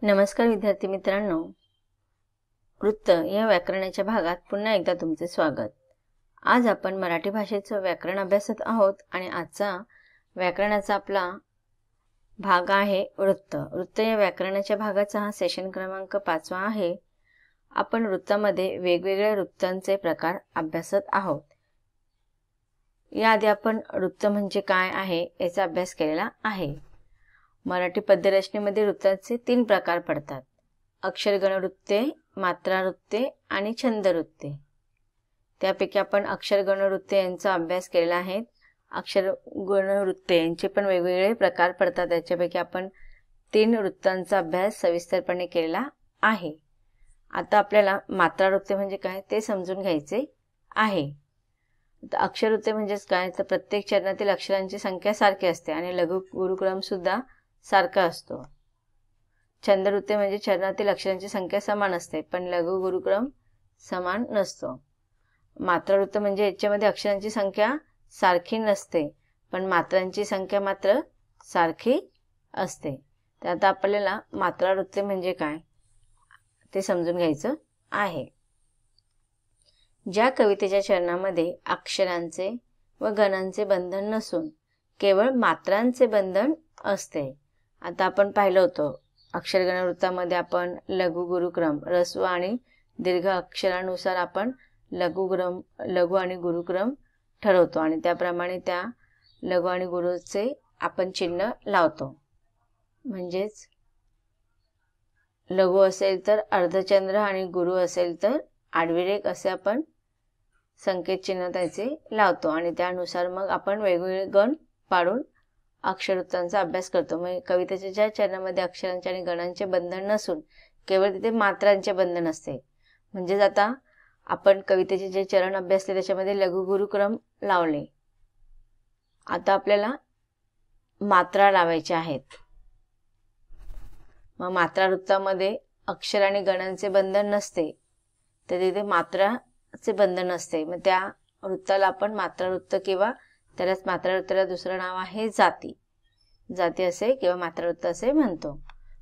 नमस्कार विद्यार्थी मित्रांनो, वृत्त या व्याकरणाच्या भागात पुन्हा एकदा तुमचे स्वागत। आज आपण मराठी भाषेचं व्याकरण अभ्यासत आहोत आणि आजचा व्याकरणाचा आपला भाग आहे वृत्त। वृत्त या व्याकरणाच्या भागाचा हा सेशन क्रमांक 5 आहे। आपण वृत्तामध्ये वेगवेगळ्या वृत्तांचे प्रकार अभ्यासत आहोत। याआधी आपण वृत्त म्हणजे काय आहे याचा अभ्यास केलेला आहे। मराठी पद्यरचनेमध्ये वृत्तांचे 3 प्रकार पडतात: अक्षरगण वृत्ते, मात्रा वृत्ते आणि छंद वृत्ते। त्यापैकी आपण अक्षरगण वृत्ते यांचा अभ्यास केलेला आहे। अक्षरगण वृत्ते यांचे पण वेगवेगळे प्रकार पडतात, त्याच्यापैकी आपण 3 वृत्तांचा अभ्यास सविस्तरपणे केलेला आहे। आता आपल्याला मात्रा वृत्ते म्हणजे काय ते समजून घ्यायचे आहे। अक्षर वृत्ते म्हणजे काय, तर प्रत्येक चरणातील अक्षरांची संख्या सारखी असते आणि लघु गुरुक्रम सुद्धा सारखा असतो। छंद वृत्ते म्हणजे चरणातील अक्षरांची संख्या समान असते पण लघु गुरुक्रम समान नसतो। मात्रा वृत्त म्हणजे याच्यामध्ये अक्षरांची संख्या सारखी नसते पण मात्रांची संख्या मात्र सारखी असते। तर आता आपल्याला मात्रा वृत्ते म्हणजे काय ते समजून घ्यायचं आहे। ज्या कवितेच्या चरणामध्ये अक्षरांचे व गणांचे बंधन नसून केवळ मात्रांचे बंधन असते। आता आपण पाहिलं होतं अक्षरगण वृत्तामध्ये आपण लघु गुरुक्रम, ऱ्हस्व आणि दीर्घ अक्षरानुसार आपण लघु आणि गुरुक्रम ठरवतो आणि त्याप्रमाणे त्या लघु आणि गुरुचे आपण चिन्ह लावतो। म्हणजेच लघु असेल तर अर्धचंद्र आणि गुरु असेल तर आडवी रेघ असे आपण संकेत चिन्ह त्याचे लावतो आणि त्यानुसार मग आपण वेगवेगळे गण पाडून अक्षरवृत्तांचा अभ्यास करतो। मग कवितेच्या ज्या चरणामध्ये अक्षरांचे आणि गणांचे बंधन नसून केवळ तिथे मात्रांचे बंधन असते, म्हणजेच आता आपण कवितेचे जे चरण अभ्यासले त्याच्यामध्ये लघु गुरुक्रम लावले। आता आपल्याला मात्रा लावायच्या आहेत। मग मात्रा वृत्तामध्ये अक्षर आणि गणांचे बंधन नसते तर तिथे मात्राचे बंधन असते। मग त्या वृत्ताला आपण मात्रा वृत्त किंवा त्यालाच मात्रा वृत्ताला दुसरं नाव आहे जाती असे किंवा मात्रा वृत्त असे म्हणतो।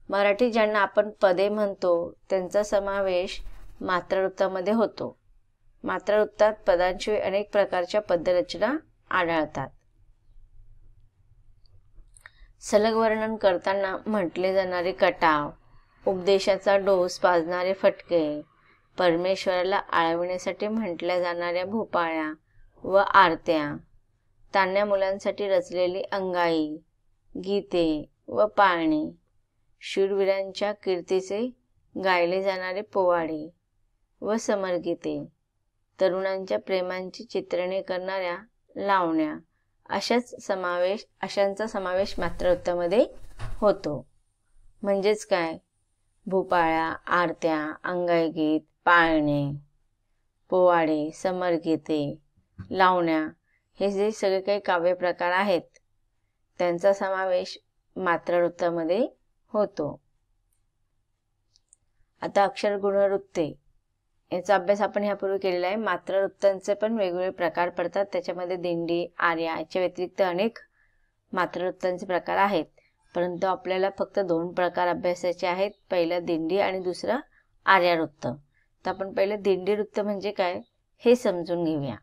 मराठी ज्यांना आपण पदे म्हणतो त्यांचा समावेश मात्रा वृत्तामध्ये होतो। मात्रा वृत्तात पदांशिवाय अनेक प्रकारच्या पद्यरचना आढळतात। सलग वर्णन करताना म्हटले जाणारे कटाव, उपदेशाचा डोस पाजणारे फटके, परमेश्वराला आळविण्यासाठी म्हटल्या जाणाऱ्या भोपाळ्या व आरत्या, तान्ह्या मुलांसाठी रचलेली अंगाई, गीते व पाळणे, शूरवीरांच्या कीर्तीचे गायले जाणारे पोवाडे व समरगीते, तरुणांच्या प्रेमांची चित्रणे करणाऱ्या लावण्या अशांचा समावेश मात्रा वृत्तामध्ये होतो। म्हणजेच काय, भूपाळ्या, आरत्या, अंगाईगीत, पाळणे, पोवाडे, समरगीते, लावण्या हे जे सगळे काही काव्य प्रकार आहेत त्यांचा समावेश मात्रा वृत्तामध्ये होतो। आता अक्षर गुण वृत्ते याचा अभ्यास आपण यापूर्वी केलेला आहे। मात्रा वृत्तांचे पण वेगवेगळे प्रकार पडतात, त्याच्यामध्ये दिंडी, आर्या याच्या व्यतिरिक्त अनेक मात्रा वृत्तांचे प्रकार आहेत, परंतु आपल्याला फक्त 2 प्रकार अभ्यासाचे आहेत, पहिला दिंडी आणि दुसरा आर्या वृत्त। तर आपण पहिले दिंडी वृत्त म्हणजे काय हे समजून घेऊया।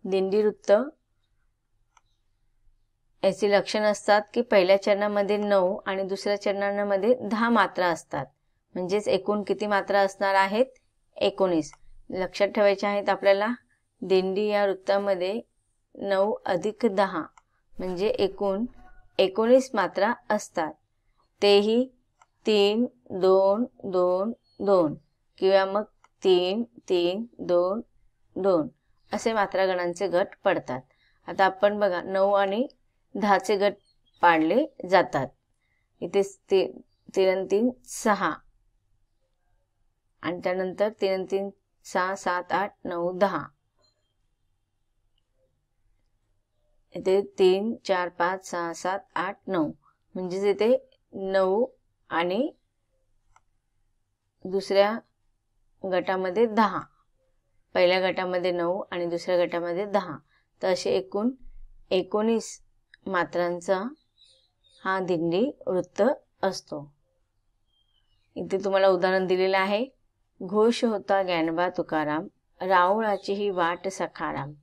दिंडी वृत्त याची लक्षण असतात की पहिल्या चरणामध्ये 9 आणि दुसऱ्या चरणामध्ये 10 मात्रा असतात, म्हणजेच एकूण किती मात्रा असणार आहेत 19। लक्षात ठेवायचे आहेत आपल्याला, दिंडी या वृत्तामध्ये 9 अधिक 10 म्हणजे एकूण 19 मात्रा असतात। तेही 3 2 2 2 किंवा मग 3 3 2 2 असे मात्रा गणांचे गट पडतात। आता आपण बघा 9 आणि 10चे गट पाडले जातात। इथे 3 आणि 3 6 आणि त्यानंतर 3 आणि 3 6 7 8 9 10, इथे 3 4 5 6 7 8 9 म्हणजेच इथे 9 आणि दुसऱ्या गटामध्ये 10, पहिल्या गटामध्ये 9 आणि दुसऱ्या गटामध्ये 10, तर असे एकूण 19 मात्रांचा हा दिंडी वृत्त असतो। इथे तुम्हाला उदाहरण दिलेलं आहे. घोष होता ज्ञानोबा तुकाराम, राऊळाची ही वाट सखाराम.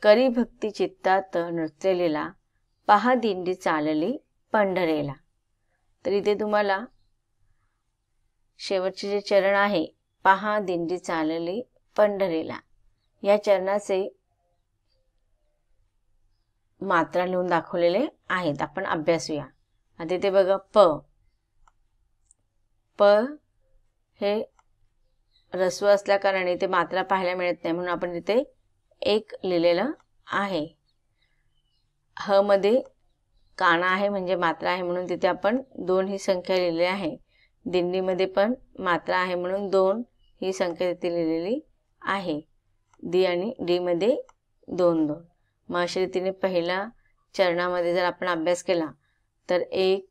करी भक्ती चित्तात नृत्य लीला, पहा दिंडी चालली पंढरेला. तर इथे तुम्हाला शेवटचे जे चरण आहे, पहा दिंडी चालली पंढरेला, या चरणाचे मात्रा लिहून दाखवलेले आहेत. आपण अभ्यासूया. आता इथे बघा, प हे ऱ्हस्व असल्या कारणाने ते मात्रा पाहायला मिळत नाही, म्हणून आपण तिथे 1 लिहिलेलं आहे. ह मध्ये काना आहे म्हणजे मात्रा आहे, म्हणून तिथे आपण 2 ही संख्या लिहिलेली आहे. दिंडीमध्ये पण मात्रा आहे म्हणून 2 ही संख्या तिथे लिहिलेली आहे. दी आणि डी मध्ये 2-2. मग अशा रीतीने पहिल्या चरणामध्ये जर आपण अभ्यास केला तर 1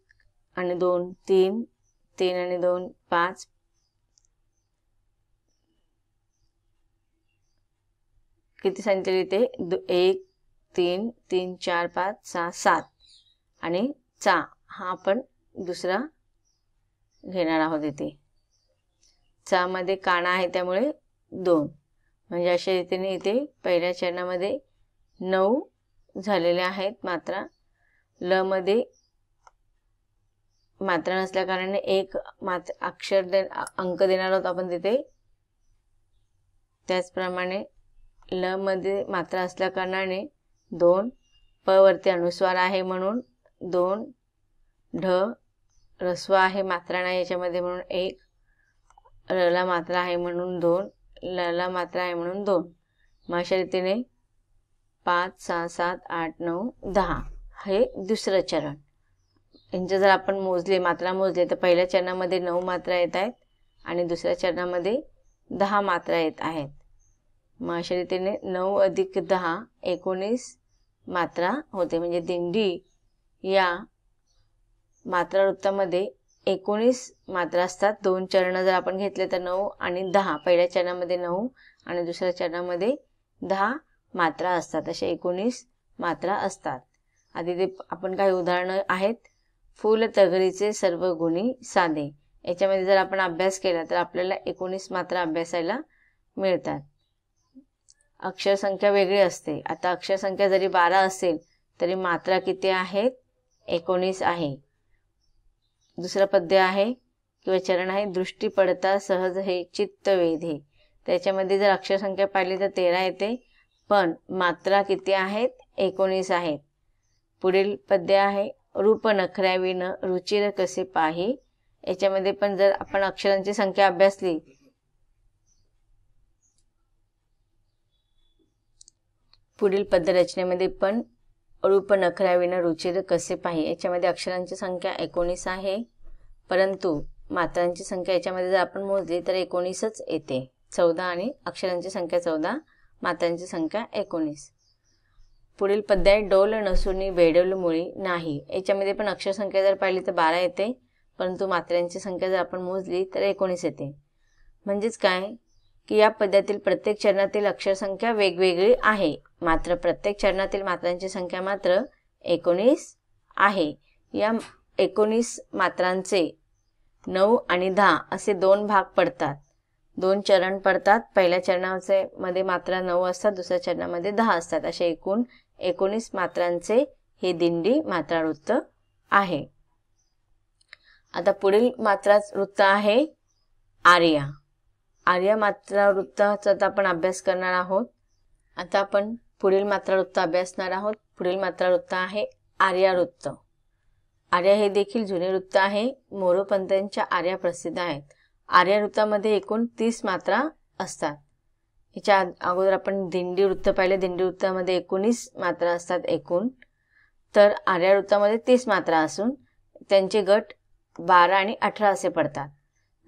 आणि 2 3, 3 आणि 2 5, किती सांगितले इथे 1 3 3 4 5 6 7 आणि चा हा आपण दुसरा घेणार आहोत. इथे चा मध्ये काना आहे त्यामुळे 2, म्हणजे अशा रीतीने इथे पहिल्या चरणामध्ये 9 झालेले आहेत मात्रा. ल मध्ये मात्रा नसल्या कारणाने 1 अंक देणार आहोत आपण तिथे. त्याचप्रमाणे ल मध्ये मात्रा असल्या कारणाने 2, प वरती अनुस्वार आहे म्हणून 2, ढ ऱ्हस्व आहे मात्रा नाही याच्यामध्ये म्हणून 1, र ला मात्रा आहे म्हणून 2, ल ला मात्रा आहे म्हणून 2. मग अशा रीतीने 5 6 7 8 9 10 हे दुसरं चरण. यांचे जर आपण मात्रा मोजले तर पहिल्या चरणामध्ये 9 मात्रा येत आहेत आणि दुसऱ्या चरणामध्ये 10 मात्रा येत आहेत. मग अशा रीतीने 9 अधिक 10 19 मात्रा होते. म्हणजे दिंडी या मात्रा वृत्तामध्ये 19 मात्रा असतात. 2 चरण जर आपण घेतले तर 9 आणि 10, पहिल्या चरणामध्ये 9 आणि दुसऱ्या चरणामध्ये 10 मात्रा असतात. असे 19 मात्रा असतात. आधी ते आपण काही उदाहरणं आहेत. फूल तगरीचे सर्व गुणी साधे, याच्यामध्ये जर आपण अभ्यास केला तर आपल्याला 19 मात्रा अभ्यासायला मिळतात. अक्षर संख्या वेगळी असते. आता अक्षर संख्या जरी 12 असेल तरी मात्रा किती आहेत? 19 आहे. दुसरं पद्य आहे किंवा चरण आहे, दृष्टी पडता सहज हे चित्त वेधे. त्याच्यामध्ये जर अक्षर संख्या पाहिली तर 13 येते, पण मात्रा किती आहेत? 19 आहेत. पुढील पद्य आहे, रूप नखऱ्याविन रुचिर कसे पाही. याच्यामध्ये पण जर आपण अक्षरांची संख्या अभ्यासली पुढील पद्य रचनेमध्ये पण रूप नखऱ्याविन रुचिर कसे पाही, याच्यामध्ये अक्षरांची संख्या 19 आहे, परंतु मात्रांची संख्या याच्यामध्ये जर आपण मोजली तर 19च येते. 14 आणि अक्षरांची संख्या 14, मात्रांची संख्या 19. पुढील पद्य आहे, डोल नसुनी बेडोल मुळी नाही. याच्यामध्ये पण अक्षर संख्या जर पाहिली तर 12 येते, परंतु मात्रांची संख्या जर आपण मोजली तर 19 येते. म्हणजेच काय की या पद्यातील प्रत्येक चरणातील अक्षर संख्या वेगवेगळी आहे, मात्र प्रत्येक चरणातील मात्रांची संख्या मात्र 19 आहे. या 19 मात्रांचे 9 आणि 10 असे 2 भाग पडतात. 2 चरण पडतात. पहिल्या चरणाचे मध्ये मात्रा 9 असतात, दुसऱ्या चरणामध्ये 10 असतात. असे एकूण 19 मात्रांचे हे दिंडी मात्रा वृत्त आहे. आता पुढील मात्रा वृत्त आहे आर्या. आर्या मात्रा वृत्ताचा आपण अभ्यास करणार आहोत. आता आपण पुढील मात्रा वृत्त अभ्यासणार आहोत. पुढील मात्रा वृत्त आहे आर्या वृत्त. आर्या हे देखील जुने वृत्त आहे. मोरोपंतांच्या आर्या प्रसिद्ध आहेत. आर्या वृत्तामध्ये एकूण 30 मात्रा असतात. याच्या अगोदर आपण दिंडी वृत्त पाहिले. दिंडी वृत्तामध्ये 19 मात्रा असतात एकूण, तर आर्या वृत्तामध्ये 30 मात्रा असून त्यांचे गट 12 आणि 18 असे पडतात.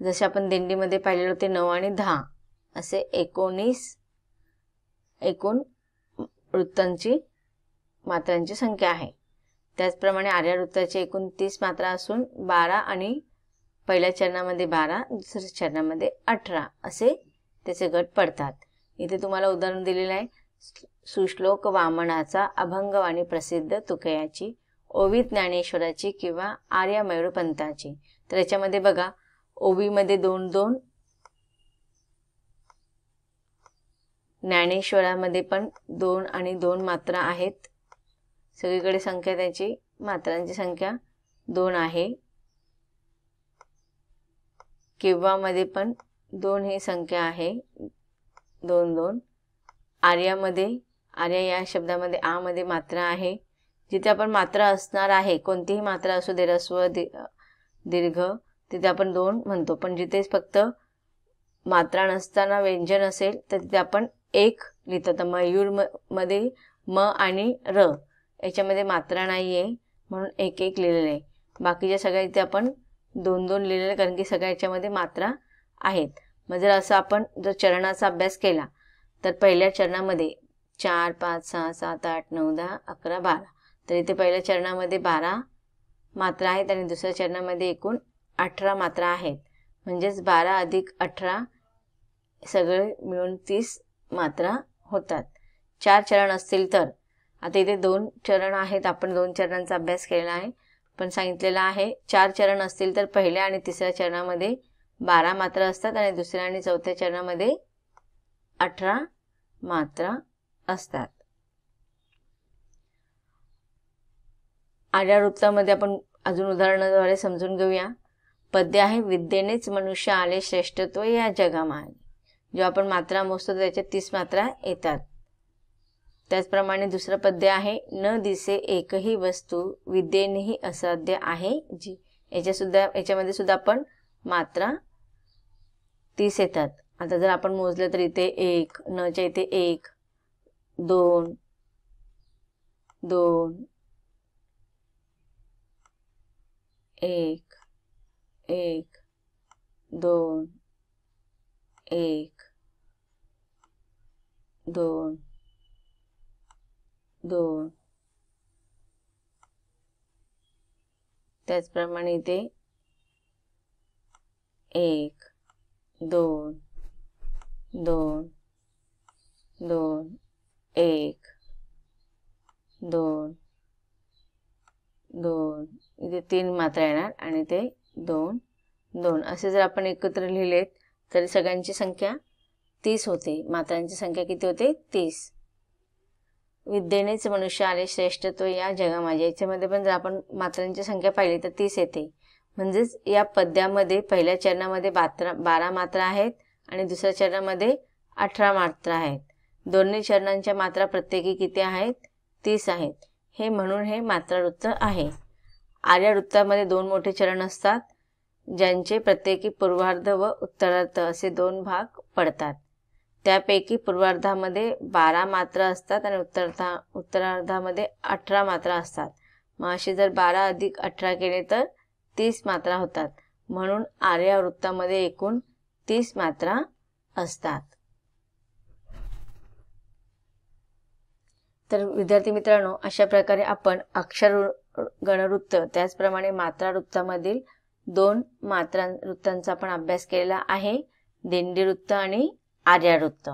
जसे आपण दिंडीमध्ये पाहिलेले होते 9 आणि 10 असे 19 एकूण वृत्तांची मात्रांची संख्या आहे. त्याचप्रमाणे आर्या वृत्ताची एकूण 30 मात्रा असून 12 आणि पहिल्या चरणामध्ये 12, दुसऱ्या चरणामध्ये 18 असे त्याचे गट पडतात. इथे तुम्हाला उदाहरण दिलेलं आहे, सुश्लोक वामनाचा, अभंगवाणी प्रसिद्ध तुकयाची, ओवी ज्ञानेश्वराची किंवा आर्या मयूरपंताची. तर याच्यामध्ये बघा, ओवीमध्ये 2-2, ज्ञानेश्वरामध्ये पण 2 आणि 2 मात्रा आहेत. सगळीकडे संख्या त्याची मात्रांची संख्या 2 आहे. केव्हामध्ये पण 2 ही संख्या आहे, 2-2. आर्यामध्ये, आर्या या शब्दामध्ये आ मध्ये मात्रा आहे. जिथे आपण मात्रा असणार आहे, कोणतीही मात्रा असू दे, ऱ्हस्व दीर्घ, तिथे आपण 2 म्हणतो. पण जिथे फक्त मात्रा नसताना व्यंजन असेल तर तिथे आपण 1 लिहितो. तर मयूर मध्ये म आणि र याच्यामध्ये मात्रा नाही आहे म्हणून 1-1 लिहिलेलं आहे. बाकीच्या सगळ्या इथे आपण 2-2 लिहिलेलं आहे, कारण की सगळ्या याच्यामध्ये मात्रा आहेत. मग जर असं आपण जर चरणाचा अभ्यास केला तर पहिल्या चरणामध्ये 4, 5, 6, 7, 8, 9, 10, 11, 12. तर इथे पहिल्या चरणामध्ये 12 मात्रा आहेत आणि दुसऱ्या चरणामध्ये एकूण 18 मात्रा आहेत. म्हणजेच 12 अधिक 18 सगळे मिळून 30 मात्रा होतात. 4 चरण असतील तर, आता इथे 2 चरण आहेत, आपण 2 चरणांचा अभ्यास केलेला आहे, पण सांगितलेलं आहे 4 चरण असतील तर पहिल्या आणि तिसऱ्या चरणामध्ये 12 मात्रा असतात आणि दुसऱ्या आणि चौथ्या चरणामध्ये 18 मात्रा असतात. आर्यावृत्तामध्ये आपण अजून उदाहरणाद्वारे समजून घेऊया. पद्य आहे, विद्येनेच मनुष्य आले श्रेष्ठत्व या जगामागे. जेव्हा आपण मात्रा मोजतो तर त्याच्यात 30 मात्रा येतात. त्याचप्रमाणे दुसरं पद्य आहे, न दिसे एकही वस्तू विद्येनेही असाध्य आहे जी. याच्यामध्ये सुद्धा आपण मात्रा 30 येतात. आता जर आपण मोजलं तर इथे 1, नच्या इथे 1, 2, 2, 1, 1, 2, 1, 2, 2. त्याचप्रमाणे इथे 1, 2, 2, 2, 1, 2, 2. इथे 3 मात्रा येणार आणि ते 2, 2. असे जर आपण एकत्र लिहिलेत तर सगळ्यांची संख्या 30 होते. मात्रांची संख्या किती होते? 30. विद्येनेच मनुष्य आले श्रेष्ठत्व या जगामागे. याच्यामध्ये पण जर आपण मात्रांची संख्या पाहिली तर 30 येते. म्हणजेच या पद्यामध्ये पहिल्या चरणामध्ये 12 मात्रा आहेत आणि दुसऱ्या चरणामध्ये 18 मात्रा आहेत. दोन्ही चरणांच्या मात्रा प्रत्येकी किती आहेत? 30 आहेत. हे म्हणून हे मात्रावृत्त आहे. आर्यावृत्तामध्ये 2 मोठे चरण असतात, ज्यांचे प्रत्येकी पूर्वार्ध व उत्तरार्ध असे 2 भाग पडतात. त्यापैकी पूर्वार्धामध्ये 12 मात्रा असतात आणि उत्तरार्धामध्ये 18 मात्रा असतात. मग असे जर 12 अधिक 18 केले तर 30 मात्रा होतात. म्हणून आर्यावृत्तामध्ये एकूण 30 मात्रा असतात. तर विद्यार्थी मित्रांनो, अशा प्रकारे आपण अक्षर गणवृत्त त्याचप्रमाणे मात्रावृत्तामधील 2 मात्रावृत्तांचा आपण अभ्यास केलेला आहे, दिंडी वृत्त आणि आर्यावृत्त.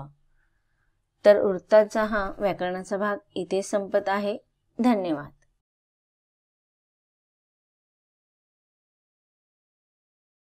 तर वृत्ताचा हा व्याकरणाचा भाग इथे संपत आहे. धन्यवाद.